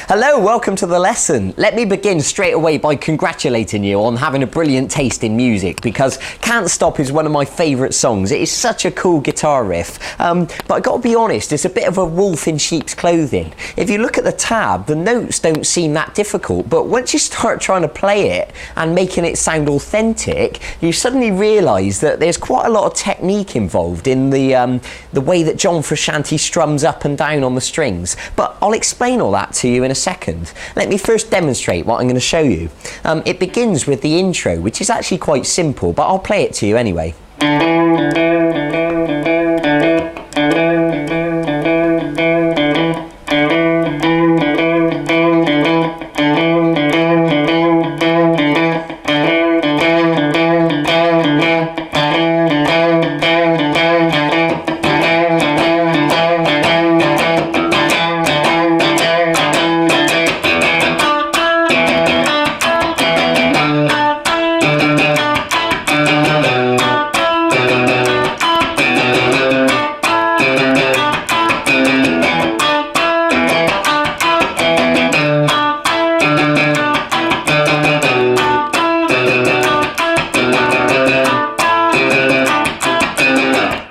Hello, welcome to the lesson. Let me begin straight away by congratulating you on having a brilliant taste in music, because Can't Stop is one of my favourite songs. It is such a cool guitar riff, but I got to be honest, it's a bit of a wolf in sheep's clothing. If you look at the tab, the notes don't seem that difficult, but once you start trying to play it and making it sound authentic, you suddenly realise that there's quite a lot of technique involved in the way that John Frusciante strums up and down on the strings. But I'll explain all that to you in a second. Let me first demonstrate what I'm going to show you. It begins with the intro, which is actually quite simple, but I'll play it to you anyway.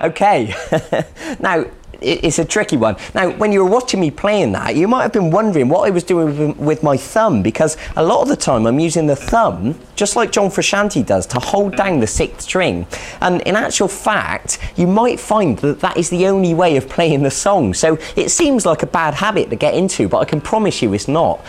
Okay, now it's a tricky one. Now, when you were watching me playing that, you might have been wondering what I was doing with my thumb, because a lot of the time I'm using the thumb, just like John Frusciante does, to hold down the sixth string. And in actual fact, you might find that that is the only way of playing the song. So it seems like a bad habit to get into, but I can promise you it's not.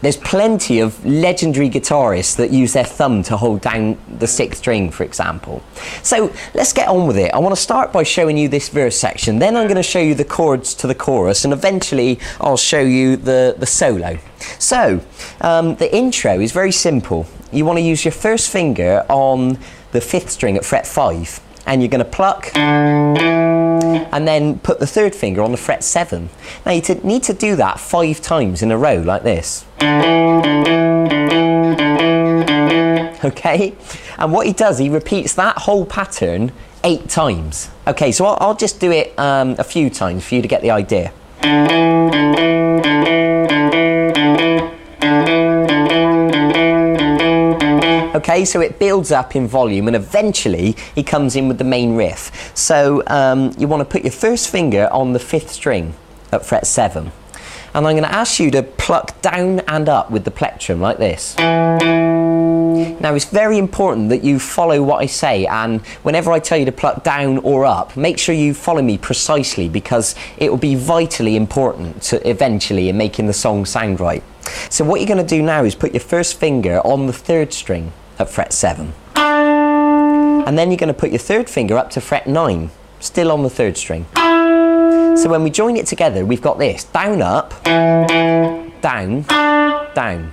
There's plenty of legendary guitarists that use their thumb to hold down the sixth string, for example. So let's get on with it. I want to start by showing you this verse section, then I'm going to show you the chords to the chorus, and eventually I'll show you the solo. So the intro is very simple. You want to use your first finger on the fifth string at fret 5, and you're going to pluck and then put the third finger on the fret 7. Now you need to do that 5 times in a row like this. Okay, and what he does, he repeats that whole pattern 8 times. Okay, so I'll just do it a few times for you to get the idea. Okay, so it builds up in volume and eventually he comes in with the main riff. So you want to put your first finger on the fifth string at fret 7. And I'm going to ask you to pluck down and up with the plectrum like this. Now it's very important that you follow what I say, and whenever I tell you to pluck down or up, make sure you follow me precisely, because it will be vitally important to eventually in making the song sound right. So what you're going to do now is put your first finger on the third string at fret 7. And then you're going to put your third finger up to fret 9, still on the third string. So when we join it together, we've got this: down, up, down, down.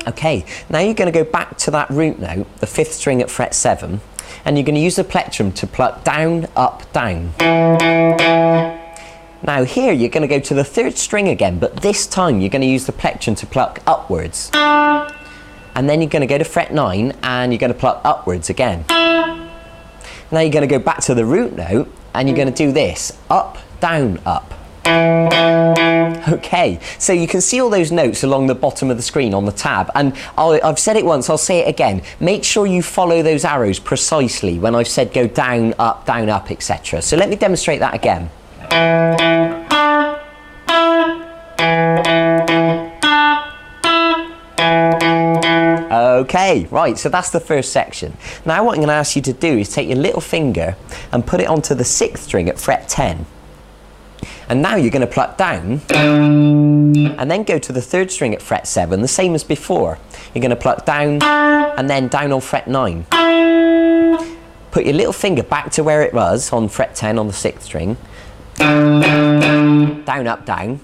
Okay, now you're going to go back to that root note, the fifth string at fret 7, and you're going to use the plectrum to pluck down, up, down. Now here you're going to go to the third string again, but this time you're going to use the plectrum to pluck upwards. And then you're going to go to fret 9 and you're going to pluck upwards again. Now you're going to go back to the root note and you're going to do this: up, down, up. Okay, so you can see all those notes along the bottom of the screen on the tab, and I've said it once, I'll say it again. Make sure you follow those arrows precisely when I've said go down, up, etc. So let me demonstrate that again. Okay, right, so that's the first section. Now what I'm going to ask you to do is take your little finger and put it onto the sixth string at fret 10. And now you're going to pluck down and then go to the third string at fret 7, the same as before. You're going to pluck down and then down on fret 9. Put your little finger back to where it was on fret 10 on the sixth string. Down, up, down.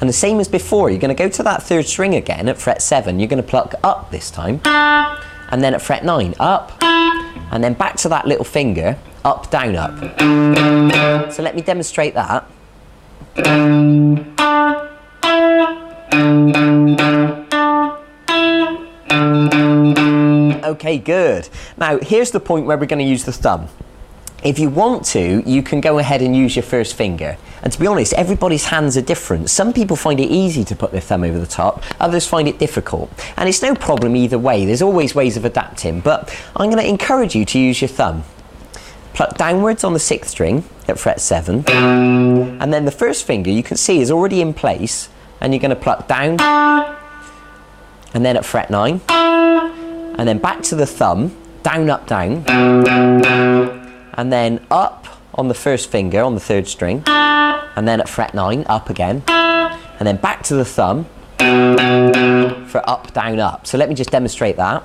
And the same as before, you're going to go to that third string again at fret 7. You're going to pluck up this time. And then at fret 9, up. And then back to that little finger, up, down, up. So let me demonstrate that. Okay, good. Now, here's the point where we're going to use the thumb. if you want to, you can go ahead and use your first finger. And to be honest, everybody's hands are different. Some people find it easy to put their thumb over the top, others find it difficult. And it's no problem either way, there's always ways of adapting, but I'm going to encourage you to use your thumb. Pluck downwards on the 6th string at fret 7, and then the first finger you can see is already in place, and you're going to pluck down, and then at fret 9, and then back to the thumb, down, up, down, and then up on the first finger on the 3rd string, and then at fret 9, up again, and then back to the thumb for up, down, up. So let me just demonstrate that.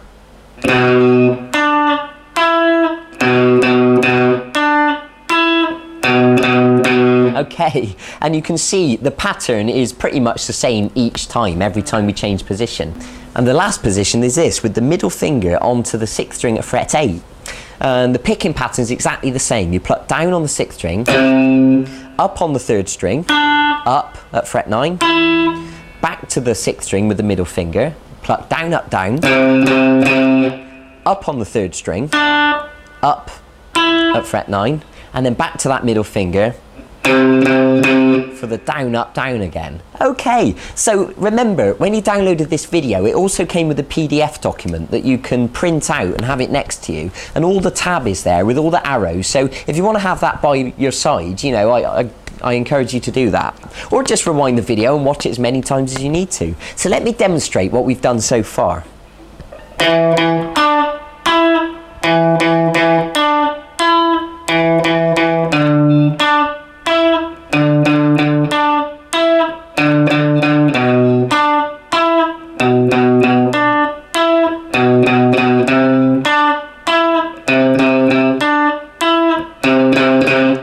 Okay, and you can see the pattern is pretty much the same each time, every time we change position. And the last position is this, with the middle finger onto the 6th string at fret 8. And the picking pattern is exactly the same. You pluck down on the 6th string, up on the 3rd string, up at fret 9, back to the 6th string with the middle finger, pluck down, up on the 3rd string, up at fret 9, and then back to that middle finger for the down, up, down again. Okay, so remember, when you downloaded this video, it also came with a PDF document that you can print out and have it next to you, and all the tab is there with all the arrows, so if you want to have that by your side, you know, I encourage you to do that. Or just rewind the video and watch it as many times as you need to. So let me demonstrate what we've done so far.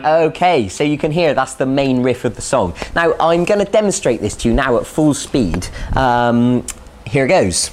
Okay, so you can hear that's the main riff of the song. Now, I'm going to demonstrate this to you now at full speed. Here goes.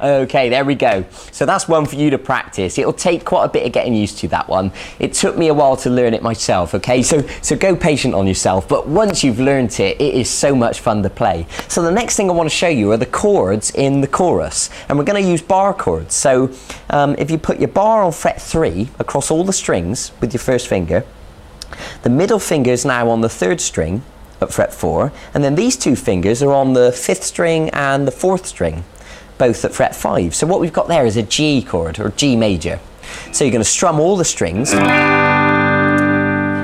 Okay, there we go. So that's one for you to practice. It'll take quite a bit of getting used to, that one. It took me a while to learn it myself, okay? So go patient on yourself, but once you've learned it, it is so much fun to play. So the next thing I want to show you are the chords in the chorus, and we're going to use bar chords. So if you put your bar on fret 3 across all the strings with your first finger, the middle finger is now on the 3rd string at fret 4, and then these two fingers are on the 5th string and the 4th string, both at fret 5. So what we've got there is a G chord, or G major. So you're going to strum all the strings.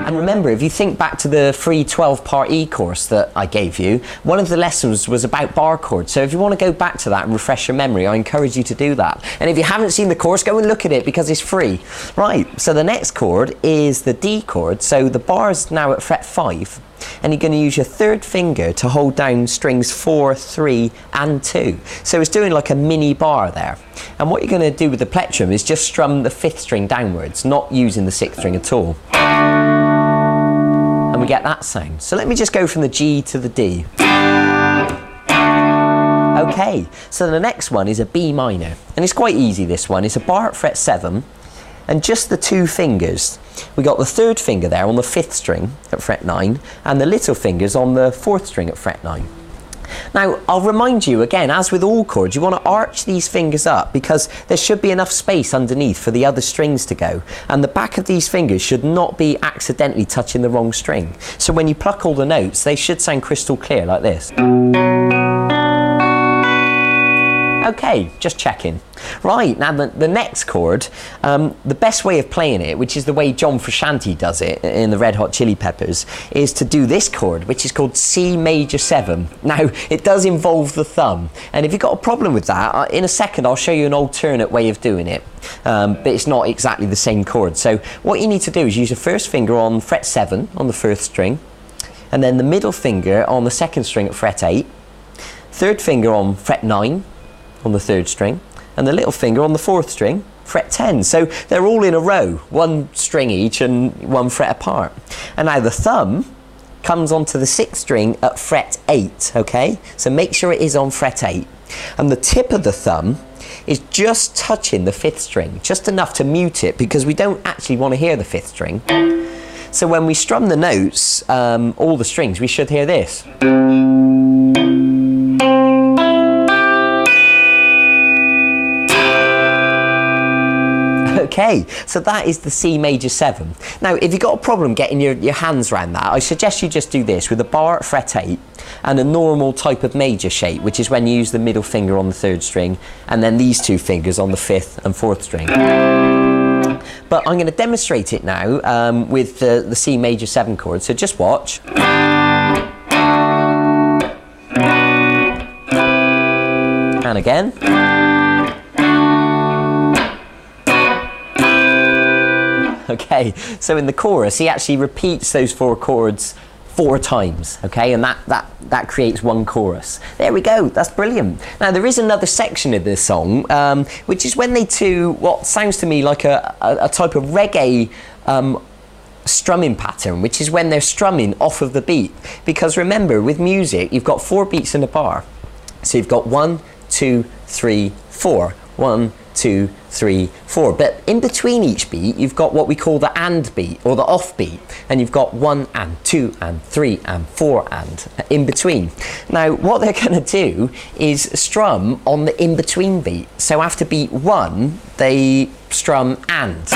And remember, if you think back to the free 12-part E course that I gave you, one of the lessons was about bar chords. So if you want to go back to that and refresh your memory, I encourage you to do that. And if you haven't seen the course, go and look at it because it's free. Right, so the next chord is the D chord. So the bar is now at fret 5. And you're going to use your 3rd finger to hold down strings 4, 3 and 2. So it's doing like a mini bar there. And what you're going to do with the plectrum is just strum the 5th string downwards, not using the 6th string at all. And we get that sound. So let me just go from the G to the D. Okay, so the next one is a B minor. And it's quite easy, this one. It's a bar at fret 7. And just the 2 fingers. We got the 3rd finger there on the 5th string at fret 9, and the little fingers on the 4th string at fret 9. Now, I'll remind you again, as with all chords, you want to arch these fingers up because there should be enough space underneath for the other strings to go. And the back of these fingers should not be accidentally touching the wrong string. So when you pluck all the notes, they should sound crystal clear like this. Okay, just checking. Right, now the next chord, the best way of playing it, which is the way John Frusciante does it in the Red Hot Chili Peppers, is to do this chord, which is called C major 7. Now, it does involve the thumb, and if you've got a problem with that, in a second I'll show you an alternate way of doing it, but it's not exactly the same chord. So what you need to do is use your first finger on fret 7 on the 1st string, and then the middle finger on the 2nd string at fret 8, 3rd finger on fret 9, on the 3rd string, and the little finger on the 4th string, fret 10. So they're all in a row, 1 string each and 1 fret apart. And now the thumb comes onto the 6th string at fret 8, okay? So make sure it is on fret 8. And the tip of the thumb is just touching the 5th string, just enough to mute it, because we don't actually want to hear the 5th string. So when we strum the notes, all the strings, we should hear this. Okay, so that is the C major 7. Now, if you've got a problem getting your hands around that, I suggest you just do this with a bar at fret 8 and a normal type of major shape, which is when you use the middle finger on the 3rd string and then these 2 fingers on the 5th and 4th string. But I'm going to demonstrate it now with the C major 7 chord, so just watch. And again. Okay, so in the chorus, he actually repeats those 4 chords 4 times, okay, and that creates 1 chorus. There we go, that's brilliant. Now, there is another section of this song, which is when they do what sounds to me like a type of reggae strumming pattern, which is when they're strumming off of the beat. Because remember, with music, you've got 4 beats in a bar. So you've got 1, 2, 3, 4. 1, 2, 3, 4. But in between each beat, you've got what we call the and beat or the off beat, and you've got 1 and 2 and 3 and 4 and in between. Now, what they're going to do is strum on the in between beat. So after beat 1, they strum and.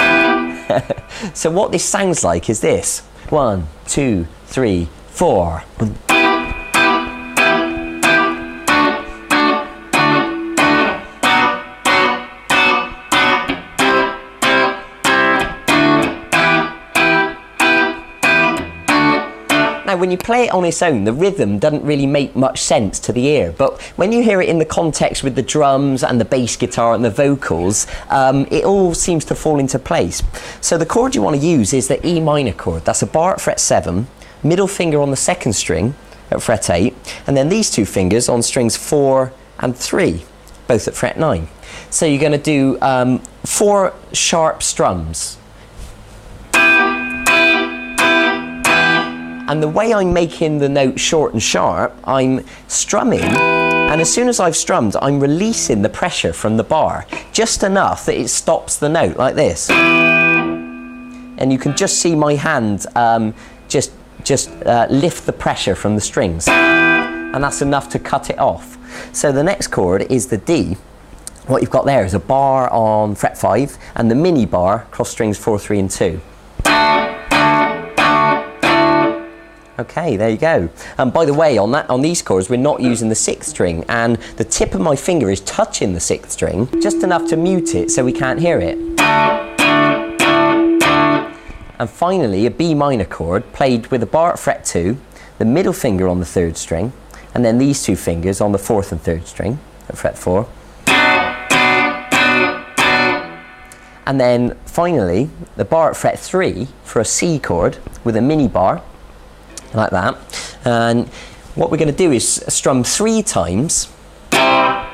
So what this sounds like is this: 1, 2, 3, 4. Now, when you play it on its own, the rhythm doesn't really make much sense to the ear, but when you hear it in the context with the drums and the bass guitar and the vocals, it all seems to fall into place. So the chord you want to use is the E minor chord. That's a bar at fret 7, middle finger on the 2nd string at fret 8, and then these 2 fingers on strings 4 and 3, both at fret 9. So you're going to do 4 sharp strums. And the way I'm making the note short and sharp, I'm strumming, and as soon as I've strummed, I'm releasing the pressure from the bar, just enough that it stops the note, like this. And you can just see my hand just lift the pressure from the strings. And that's enough to cut it off. So the next chord is the D. What you've got there is a bar on fret 5, and the mini bar across strings 4, 3 and 2. Okay, there you go. And by the way, on these chords, we're not using the 6th string, and the tip of my finger is touching the 6th string, just enough to mute it so we can't hear it. And finally, a B minor chord played with a bar at fret 2, the middle finger on the 3rd string, and then these 2 fingers on the 4th and 3rd string at fret 4. And then finally, the bar at fret 3 for a C chord with a mini bar, like that. And what we're going to do is strum 3 times, and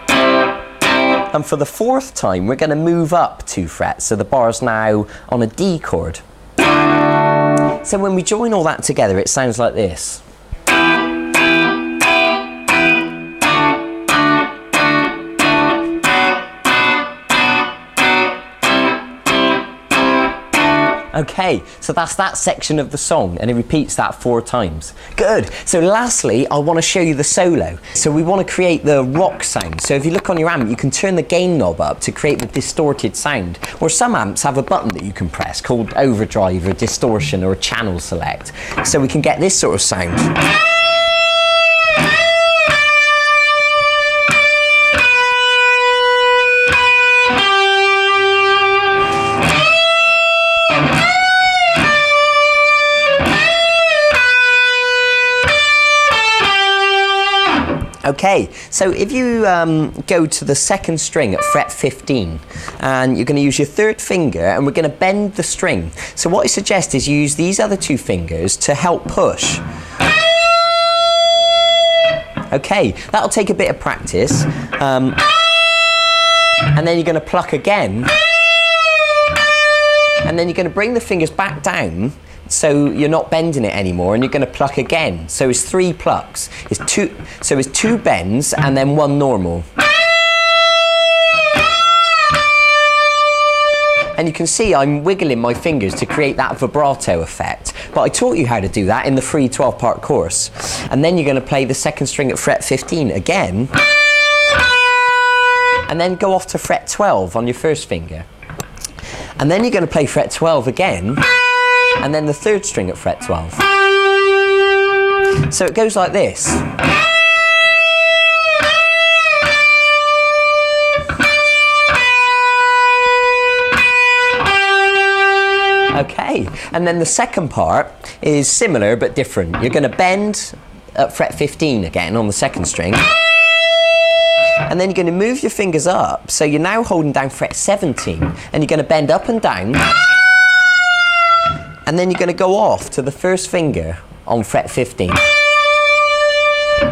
for the 4th time we're going to move up 2 frets, so the bar's now on a D chord. So when we join all that together, it sounds like this. Okay, so that's that section of the song, and it repeats that 4 times. Good. So lastly, I want to show you the solo. So we want to create the rock sound. So if you look on your amp, you can turn the gain knob up to create the distorted sound. Or some amps have a button that you can press called overdrive or distortion or channel select. So we can get this sort of sound. Okay, so if you go to the 2nd string at fret 15, and you're going to use your 3rd finger, and we're going to bend the string. So what I suggest is you use these other 2 fingers to help push. Okay, that'll take a bit of practice. And then you're going to pluck again. And then you're going to bring the fingers back down so you're not bending it anymore, and you're going to pluck again. So it's 3 plucks. So it's 2 bends and then 1 normal. And you can see I'm wiggling my fingers to create that vibrato effect. But I taught you how to do that in the free 12-part course. And then you're going to play the 2nd string at fret 15 again. And then go off to fret 12 on your 1st finger. And then you're going to play fret 12 again. And then the 3rd string at fret 12. So it goes like this. Okay, and then the second part is similar but different. You're going to bend at fret 15 again on the 2nd string. And then you're going to move your fingers up, so you're now holding down fret 17, and you're going to bend up and down. And then you're going to go off to the 1st finger on fret 15.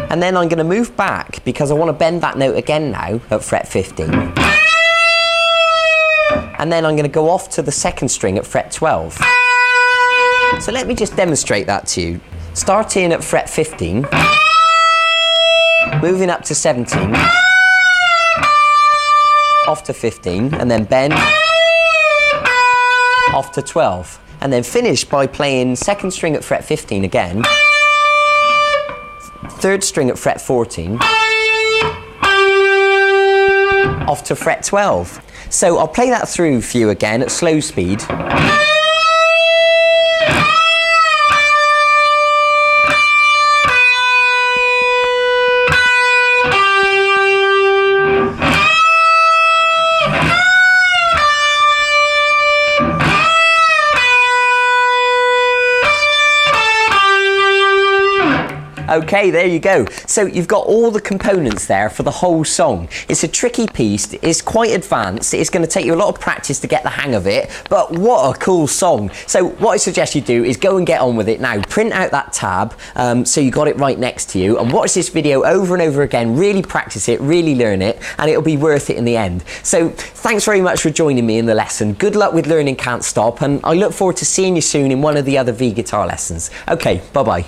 And then I'm going to move back because I want to bend that note again now at fret 15. And then I'm going to go off to the 2nd string at fret 12. So let me just demonstrate that to you. Starting at fret 15, moving up to 17, off to 15, and then bend, off to 12. And then finish by playing 2nd string at fret 15 again, 3rd string at fret 14, off to fret 12. So I'll play that through for you again at slow speed. Okay, there you go. So you've got all the components there for the whole song. It's a tricky piece, it's quite advanced, it's going to take you a lot of practice to get the hang of it, but what a cool song. So what I suggest you do is go and get on with it now. Print out that tab so you got it right next to you, and watch this video over and over again, really practice it, really learn it, and it'll be worth it in the end. So thanks very much for joining me in the lesson. Good luck with learning Can't Stop, and I look forward to seeing you soon in one of the other V guitar lessons. Okay, bye-bye.